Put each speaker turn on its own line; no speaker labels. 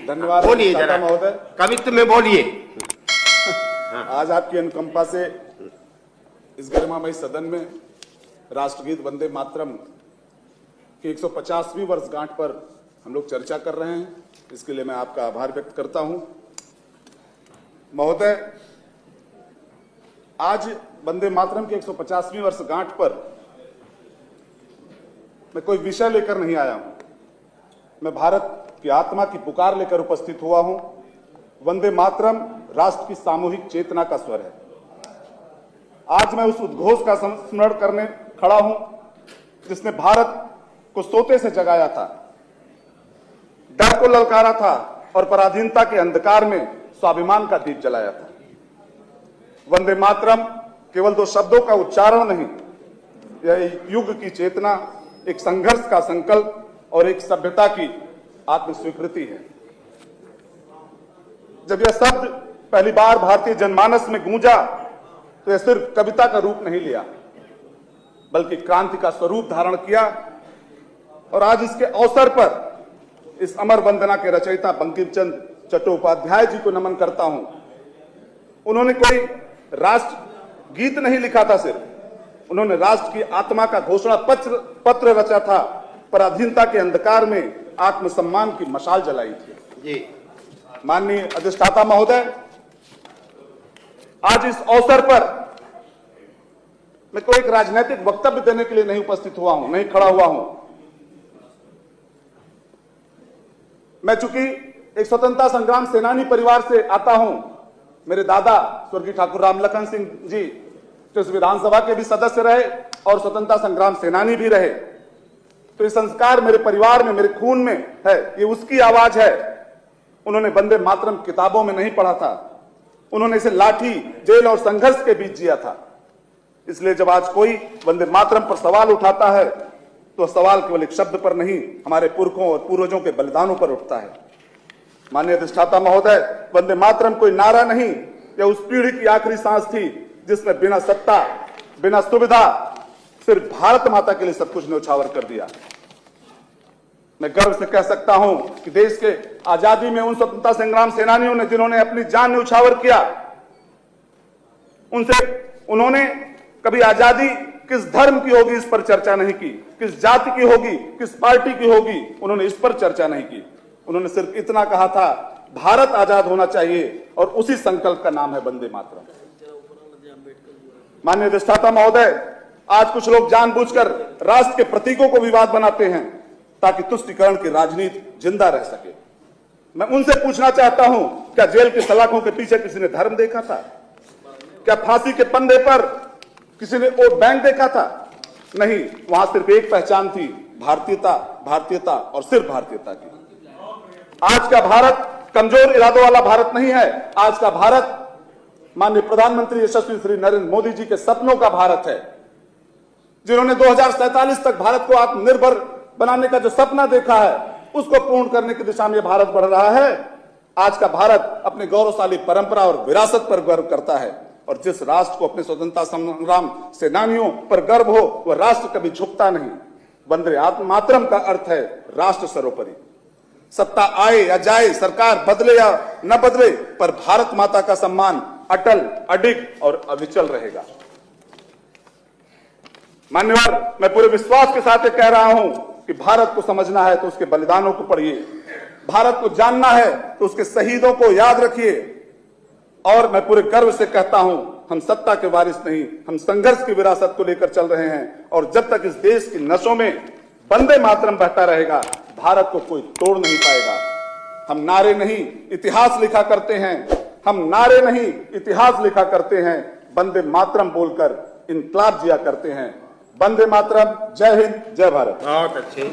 धन्यवाद।
बोलिए जरा
महोदय,
कवित्व में बोलिए।
आज आपकी अनुकंपा से इस गरिमामयी सदन में राष्ट्रगीत वंदे मातरम की 150वीं वर्षगांठ पर हम लोग चर्चा कर रहे हैं। इसके लिए मैं आपका आभार व्यक्त करता हूं। महोदय, आज वंदे मातरम की 150वीं वर्षगांठ पर मैं कोई विषय लेकर नहीं आया हूं। मैं भारत की आत्मा की पुकार लेकर उपस्थित हुआ हूं। वंदे मातरम राष्ट्र की सामूहिक चेतना का स्वर है। आज मैं उस उद्घोष का स्मरण करने खड़ा हूं जिसने भारत को सोते से जगाया था, डर को ललकारा था और पराधीनता के अंधकार में स्वाभिमान का दीप जलाया था। वंदे मातरम केवल दो शब्दों का उच्चारण नहीं, यह युग की चेतना, एक संघर्ष का संकल्प और एक सभ्यता की आत्मस्वीकृति है। जब यह शब्द पहली बार भारतीय जनमानस में गूंजा तो यह सिर्फ कविता का रूप नहीं लिया, बल्कि क्रांति का स्वरूप धारण किया। और आज इसके अवसर पर इस अमर वंदना के रचयिता बंकिम चंद्र चट्टोपाध्याय जी को नमन करता हूं। उन्होंने कोई राष्ट्र गीत नहीं लिखा था, सिर्फ उन्होंने राष्ट्र की आत्मा का घोषणा पत्र रचा था, पराधीनता के अंधकार में आत्मसम्मान की मशाल जलाई थी।
जी
माननीय अधिष्ठाता महोदय, आज इस अवसर पर मैं कोई एक राजनीतिक वक्तव्य देने के लिए नहीं उपस्थित हुआ हूं, नहीं खड़ा हुआ हूं। मैं चूंकि एक स्वतंत्रता संग्राम सेनानी परिवार से आता हूं, मेरे दादा स्वर्गीय ठाकुर रामलखन सिंह जी जो इस विधानसभा के भी सदस्य रहे और स्वतंत्रता संग्राम सेनानी भी रहे, तो ये संस्कार मेरे परिवार में, मेरे खून में है, ये उसकी आवाज है। उन्होंने वंदे मातरम किताबों में नहीं पढ़ा था, उन्होंने इसे लाठी, जेल और संघर्ष के बीच जिया था। इसलिए जब आज कोई वंदे मातरम पर सवाल उठाता है तो सवाल केवल एक शब्द पर नहीं, हमारे पुरखों और पूर्वजों के बलिदानों पर उठता है। माननीय अधिष्ठाता महोदय, वंदे मातरम कोई नारा नहीं, यह उस पीढ़ी की आखिरी सांस थी जिसने बिना सत्ता, बिना सुविधा, सिर्फ भारत माता के लिए सब कुछ न्यौछावर कर दिया। मैं गर्व से कह सकता हूं कि देश के आजादी में उन स्वतंत्रता संग्राम सेनानियों ने जिन्होंने अपनी जान न्यौछावर किया, उन्होंने कभी आजादी किस धर्म की होगी इस पर चर्चा नहीं की, किस जाति की होगी, किस पार्टी की होगी, उन्होंने इस पर चर्चा नहीं की। उन्होंने सिर्फ इतना कहा था, भारत आजाद होना चाहिए, और उसी संकल्प का नाम है वंदे मातरम। माननीय अधिष्ठाता महोदय, आज कुछ लोग जानबूझकर राष्ट्र के प्रतीकों को विवाद बनाते हैं ताकि तुष्टीकरण की राजनीति जिंदा रह सके। मैं उनसे पूछना चाहता हूं, क्या जेल की सलाखों के पीछे किसी ने धर्म देखा था? क्या फांसी के फंदे पर किसी ने वोट बैंक देखा था? नहीं, वहां सिर्फ एक पहचान थी, भारतीयता, भारतीयता और सिर्फ भारतीयता की। आज का भारत कमजोर इरादों वाला भारत नहीं है। आज का भारत माननीय प्रधानमंत्री यशस्वी श्री नरेंद्र मोदी जी के सपनों का भारत है, जिन्होंने 2047 तक भारत को आत्मनिर्भर बनाने का जो सपना देखा है, उसको पूर्ण करने की दिशा में भारत बढ़ रहा है। आज का भारत अपने गौरवशाली परंपरा और विरासत पर गर्व करता है, और जिस राष्ट्र को अपने स्वतंत्रता संग्राम सेनानियों पर गर्व हो, वह राष्ट्र कभी झुकता नहीं। वंदे मातरम का अर्थ है राष्ट्र सर्वोपरि। सत्ता आए या जाए, सरकार बदले या न बदले, पर भारत माता का सम्मान अटल, अडिग और अविचल रहेगा। मान्यवर, मैं पूरे विश्वास के साथ कह रहा हूं कि भारत को समझना है तो उसके बलिदानों को पढ़िए, भारत को जानना है तो उसके शहीदों को याद रखिए। और मैं पूरे गर्व से कहता हूं, हम सत्ता के वारिस नहीं, हम संघर्ष की विरासत को लेकर चल रहे हैं। और जब तक इस देश की नसों में वंदे मातरम बहता रहेगा, भारत को कोई तोड़ नहीं पाएगा। हम नारे नहीं इतिहास लिखा करते हैं, हम नारे नहीं इतिहास लिखा करते हैं, वंदे मातरम बोलकर इनकलाब जिया करते हैं। वंदे मातरम। जय हिंद, जय भारत।
बहुत अच्छे।